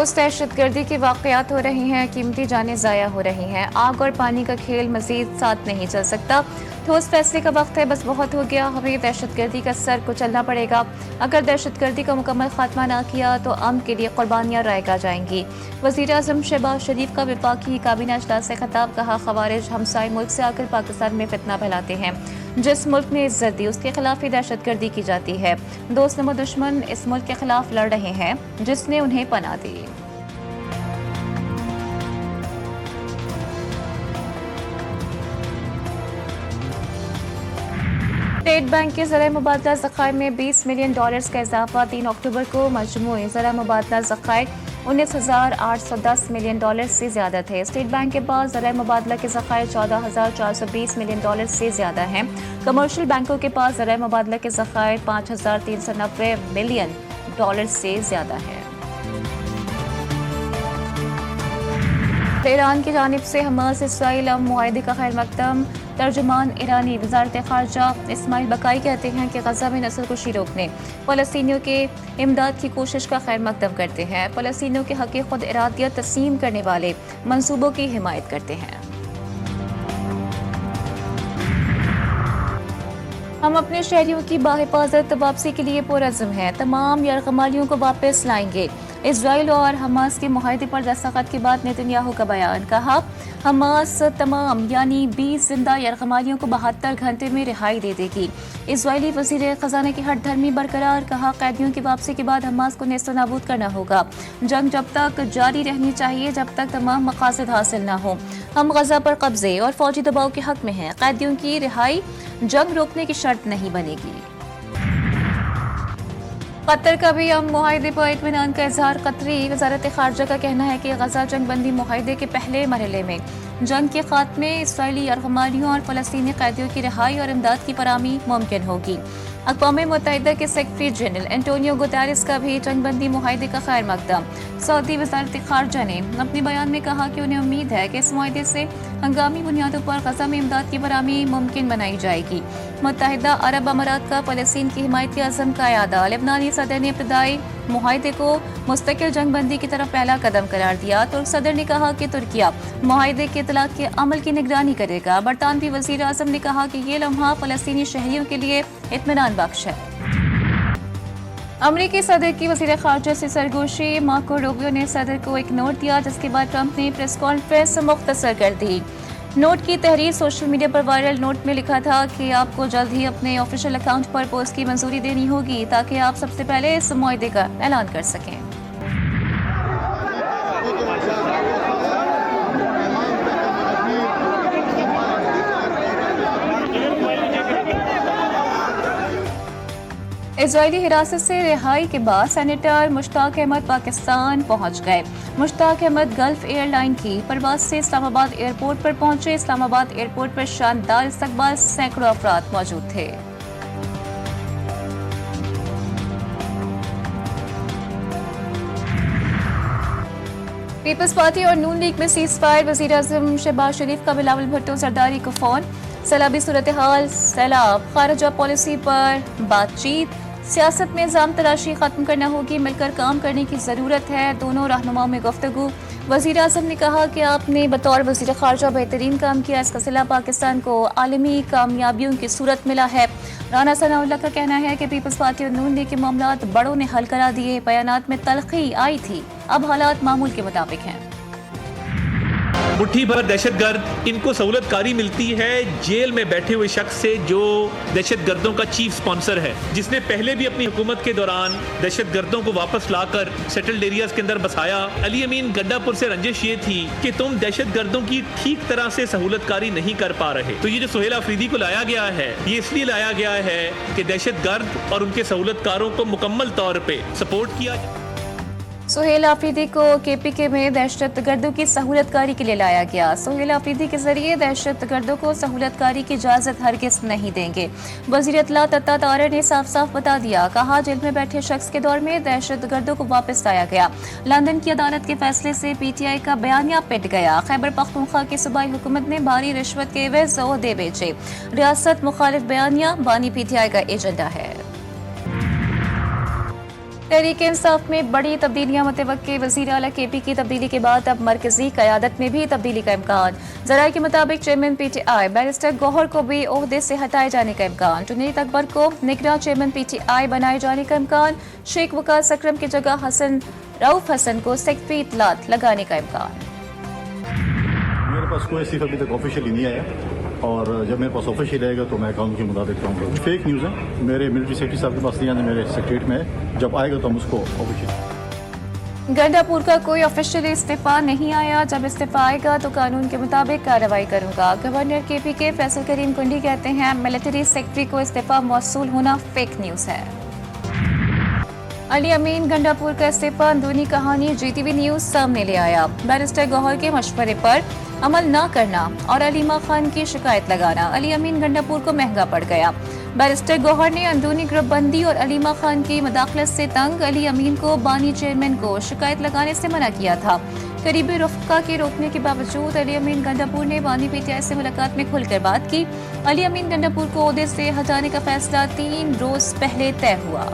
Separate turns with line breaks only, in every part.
रोज दहशतगर्दी के वाकयात हो रहे हैं, कीमती जानें ज़ाया हो रही हैं। आग और पानी का खेल मजीद साथ नहीं चल सकता। ठोस फैसले का वक्त है, बस बहुत हो गया। हमें दहशतगर्दी का सर कुचलना पड़ेगा। अगर दहशतगर्दी का मुकम्मल खात्मा ना किया तो अमन के लिए कुर्बानियाँ रायगा जाएंगी। वज़ीर आज़म शहबाज शरीफ का वफाकी काबीना इजलास से खिताब। कहा, खवारिज हमसाए मुल्क से आकर पाकिस्तान में फितना फैलाते हैं। जिस मुल्क ने इज्जत दी उसके खिलाफ ही दहशतगर्दी की जाती है। दोस्त नमो दुश्मन इस मुल्क के खिलाफ लड़ रहे हैं जिसने उन्हें पनाह दी। स्टेट बैंक के ज़राए मुबादला ज़खायर में $20 मिलियन का इजाफा। 3 अक्टूबर को मजमूई ज़राए मुबादला ज़खायर $19,810 मिलियन से ज्यादा थे। स्टेट बैंक के पास ज़राए मुबादला के ज़खायर $14,420 मिलियन से ज्यादा हैं। कमर्शियल बैंकों के पास ज़राए मुबादला के ज़खायर $5,390 मिलियन से ज्यादा है। ईरान की जानिब से हमास इसराइल मुआहदे का खैर मकदम। तर्जुमान ईरानी वज़ारत ख़ारजा इस्माइल बकाई कहते हैं कि गज़ा में नस्लकुशी रोकने फ़लस्तीनियों के इमदाद की कोशिश का खैर मकदम करते हैं। फ़लस्तीनियों के हक़ खुद इरादियत तस्लीम करने वाले मंसूबों की हिमायत करते हैं। हम अपने शहरियों की बाहिफाजत वापसी के लिए पुरअज़्म हैं। तमाम यरग़मालियों को वापस लाएंगे। इजराइल और हमास के मुआहदे पर दस्तखत के बाद नेतन्याहू का बयान। कहा, हमास तमाम यानी 20 जिंदा यरग़मालियों को 72 घंटे में रिहाई दे देगी। इजरायली वज़ीर ख़ज़ाना की हट धर्मी बरकरार। कहा, कैदियों की वापसी के बाद हमास को नेस्तनाबूद करना होगा। जंग जब तक जारी रहनी चाहिए जब तक तमाम मकासद हासिल न हो। हम गज़ा पर कब्जे और फौजी दबाव के हक में हैं। कैदियों की रिहाई जंग रोकने की शर्त नहीं बनेगी। कतर का भी हम मुआहदे पर इत्मीनान का इजहार। कतरी वज़ारत ख़ारजा का कहना है कि गज़ा जंग बंदी मुआहदे के पहले मरहले में जंग के खात्मे, इसराइली यरग़मालियों और फ़लस्तीनी कैदियों की रिहाई और इमदाद की फराहमी मुमकिन होगी। अक़वाम मुत्तहिदा के सेक्रेटरी जनरल एंटोनियो गुतेरेस का भी जंग बंदी मुआहदे का खैर मकदम। सऊदी वज़ारत ख़ारजा ने अपने बयान में कहा कि उन्हें उम्मीद है कि इस मुआहदे से हंगामी बुनियादों पर गज़ा में इमदाद की फराहमी मुमकिन बनाई जाएगी। मुत्तहिदा अरब अमारात का फ़लस्तीन की हिमायती अज़म का यादा। लेबनानी सदर ने इब्तदाई मुआहदे को मुस्तकिल जंग बंदी की तरफ पहला कदम करार दिया। तुर्क सदर ने कहा कि तुर्किया मुआहदे के इतलाक़ के अमल की निगरानी करेगा। बरतानवी वज़ीर आज़म ने कहा कि ये लम्हा फ़लस्तीनी शहरियों के लिए इत्मीनान बख्श है। अमरीकी सदर की वज़ीर ख़ारजा से सरगोशी। मार्को रूबियो ने सदर को एक नोट दिया जिसके बाद ट्रंप ने प्रेस कॉन्फ्रेंस मुख्तसर कर दी। नोट की तहरीर सोशल मीडिया पर वायरल। नोट में लिखा था कि आपको जल्द ही अपने ऑफिशियल अकाउंट पर पोस्ट की मंजूरी देनी होगी ताकि आप सबसे पहले इस मुआहदे का ऐलान कर सकें। इजरायली हिरासत से रिहाई के बाद सेनेटर मुश्ताक अहमद पाकिस्तान पहुंच गए। मुश्ताक अहमद गल्फ एयरलाइन की परवाज से इस्लामाबाद एयरपोर्ट पर पहुंचे। इस्लामाबाद एयरपोर्ट पर शानदार इस्तकबाल, सैकड़ों अफराद मौजूद थे। पीपल्स पार्टी और नून लीग में सीज फायर। वज़ीर आज़म शहबाज शरीफ का बिलावल भुट्टो जरदारी को फोन। सैलाबी सूरत हाल, सैलाब, खारजा पॉलिसी पर बातचीत। सियासत में इल्ज़ाम तराशी खत्म करना होगी, मिलकर काम करने की ज़रूरत है। दोनों रहनुमाओं में गुफ्तगू। वज़ीर आज़म ने कहा कि आपने बतौर वज़ीर ख़ारजा बेहतरीन काम किया। इसका सिला पाकिस्तान को आलमी कामयाबियों की सूरत मिला है। राना सनाउल्लाह का कहना है कि पीपल्स पार्टी और नून लीग के मामलात बड़ों ने हल करा दिए। बयानात में तल्खी आई थी, अब हालात मामूल के मुताबिक हैं।
मुट्ठी भर दहशतगर्द, इनको सहूलतकारी मिलती है जेल में बैठे हुए शख्स से जो दहशतगर्दों का चीफ स्पॉन्सर है, जिसने पहले भी अपनी हुकूमत के दौरान दहशतगर्दों को वापस लाकर सेटल्ड एरियाज के अंदर बसाया। अली अमीन गड्डापुर से रंजिश ये थी कि तुम दहशतगर्दों की ठीक तरह से सहूलतकारी नहीं कर पा रहे, तो ये जो सुहेल अफरीदी को लाया गया है ये इसलिए लाया गया है कि दहशतगर्द और उनके सहूलतकारों को मुकम्मल तौर पर सपोर्ट किया जाए।
सुहेल आफरीदी को KPK में दहशतगर्दों की सहूलतकारी के लिए लाया गया। सुहेल आफरीदी के जरिए दहशतगर्दों को सहूलतकारी की इजाज़त हरगिज़ नहीं देंगे। वज़ीर इत्तला तत्ता तारर ने साफ साफ बता दिया। कहा, जेल में बैठे शख्स के दौर में दहशतगर्दों को वापस लाया गया। लंदन की अदालत के फैसले से PTI का बयानिया पिट गया। खैबर पख्तूनख्वा की सूबाई हुकूमत ने भारी रिश्वत के एवज़ ओहदे बेचे। रियासत मुखालिफ बयानिया बानी PTI का एजेंडा है। तहरीक इंसाफ में बड़ी तब्दीलियां मुतवक्के। वज़ीर आला KP की तब्दीली के बाद अब मरकजी क़यादत में भी तब्दीली का इम्कान। ज़राए के मुताबिक चेयरमैन PTI बैरिस्टर गौहर को भी ओहदे से हटाए जाने का इम्कान। जुनैद अकबर को निगरान चेयरमैन PTI बनाए जाने का इम्कान। शेख वकास अकरम की जगह रऊफ हसन को सेक्रेटरी इत्तलात लगाने का इम्कान।
मेरे पास कोई सिर्फ अभी तक ऑफिशियली नहीं आया और जब मेरे पास ऑफिशियल आएगा तो मैं कानून के मुताबिक काम करूँगा। फेक न्यूज़ है, मेरे मिलिट्री सेक्रेटरी साहब के पास नहीं आने, मेरे सेक्रेटरीट में है। जब आएगा तो हम उसको ऑफिशियल।
गंडापुर का कोई ऑफिशियल इस्तीफा नहीं आया। जब इस्तीफा आएगा तो कानून के मुताबिक कार्रवाई करूंगा। गवर्नर KP के फैसल करीम कुंडी कहते हैं मिलिट्री सेक्रेटरी को इस्तीफा मौसूल होना फेक न्यूज़ है। अली अमीन गंडापुर का इस्तीफा अंदरूनी कहानी GTV न्यूज़ सामने ले आया। बैरिस्टर गौहर के मशवरे पर अमल न करना और अलीमा खान की शिकायत लगाना अली अमीन गंडापुर को महंगा पड़ गया। बैरिस्टर गौहर ने अंदरूनी ग्रुप बंदी और अलीमा खान की मदाखलत से तंग अली अमीन को बानी चेयरमैन को शिकायत लगाने से मना किया था। करीबी रफ़्का के रोकने के बावजूद अली अमीन गंडापुर ने बानी PTI से मुलाकात में खुलकर बात की। अली अमीन गंडापुर को ओहदे से हटाने का फैसला 3 रोज पहले तय हुआ।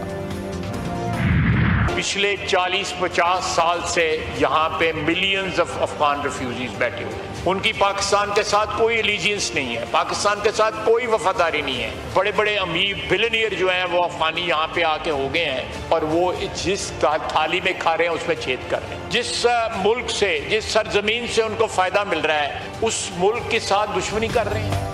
पिछले 40-50 साल से यहाँ पे मिलियंस ऑफ अफगान रिफ्यूजीज बैठे हुए हैं। उनकी पाकिस्तान के साथ कोई एलिजियंस नहीं है, पाकिस्तान के साथ कोई वफादारी नहीं है। बड़े बड़े अमीर बिलियनियर जो हैं वो अफगानी यहाँ पे आके हो गए हैं और वो जिस थाली में खा रहे हैं उसमें छेद कर रहे हैं। जिस मुल्क से, जिस सरजमीन से उनको फायदा मिल रहा है उस मुल्क के साथ दुश्मनी कर रहे हैं।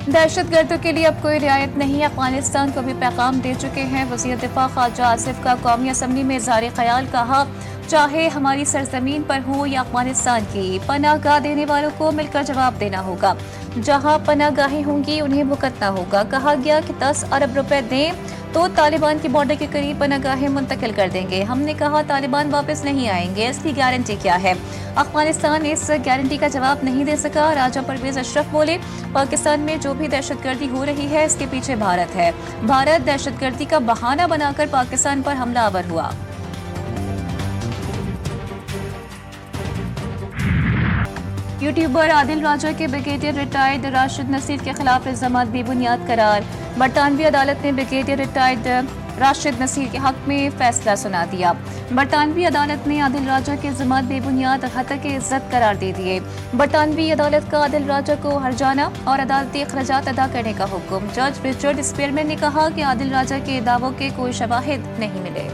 दहशतगर्दों के लिए अब कोई रियायत नहीं। अफगानिस्तान को भी पैगाम दे चुके हैं। वज़ीर दिफा ख्वाजा आसिफ का कौमी असम्बली में इज़हार ख्याल कहा, चाहे हमारी सरजमीन पर हो या अफगानिस्तान की, पनाहगाह देने वालों को मिलकर जवाब देना होगा। जहां पनाहगाहें होंगी उन्हें भुगतना होगा। कहा गया कि 10 अरब रुपए दें तो तालिबान की बॉर्डर के करीब पनाहगाहें मुंतकिल कर देंगे। हमने कहा तालिबान वापस नहीं आएंगे, इसकी गारंटी क्या है? अफगानिस्तान इस गारंटी का जवाब नहीं दे सका। राजा परवेज अशरफ बोले, पाकिस्तान में जो भी दहशतगर्दी हो रही है इसके पीछे भारत है। भारत दहशतगर्दी का बहाना बनाकर पाकिस्तान पर हमलावर हुआ। यूट्यूबर आदिल राजा के ब्रिगेडियर रिटायर्ड राशिद नसीर के खिलाफ इल्जामात बेबुनियाद करार। बरतानवी अदालत ने ब्रिगेडियर रिटायर्ड राशिद नसीर के हक में फैसला सुना दिया। बरतानवी अदालत ने आदिल राजा के इल्जामात बेबुनियाद और हतक इज्जत करार दे दिए। बरतानवी अदालत का आदिल राजा को हर्जाना और अदालती अखराजात अदा करने का हुक्म। जज रिचर्ड स्पेयरमैन ने कहा कि आदिल राजा के दावों के कोई शवाहिद नहीं मिले।